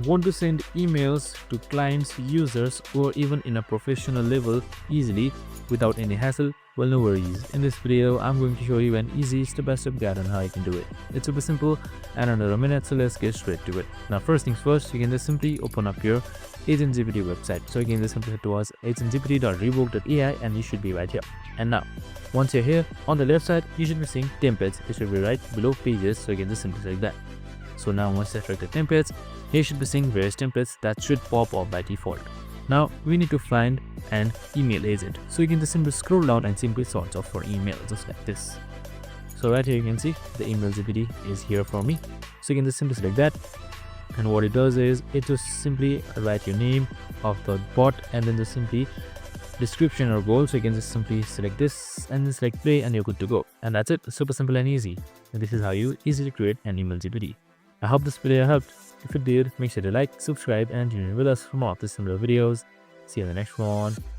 Want to send emails to clients, users, or even in a professional level easily without any hassle? Well, no worries. In this video, I'm going to show you an easy step-by-step guide on how you can do it. It's super simple and under a minute, so let's get straight to it. Now, first things first, you can just simply open up your AgentGPT website. So you can just simply head towards agentgpt.revoke.ai and you should be right here. And now, once you're here, on the left side, you should be seeing templates. It should be right below pages, so you can just simply select that. So now once you select the templates, here you should be seeing various templates that should pop up by default. Now we need to find an email agent. So you can just simply scroll down and simply search off for email just like this. So right here you can see the email GPT is here for me. So you can just simply select that. And what it does is it just simply write your name of the bot and then just simply description or goal. So you can just simply select this and just select play and you're good to go. And that's it. Super simple and easy. And this is how you easily create an email GPT. I hope this video helped. If it did, make sure to like, subscribe, and tune in with us for more of the similar videos. See you in the next one.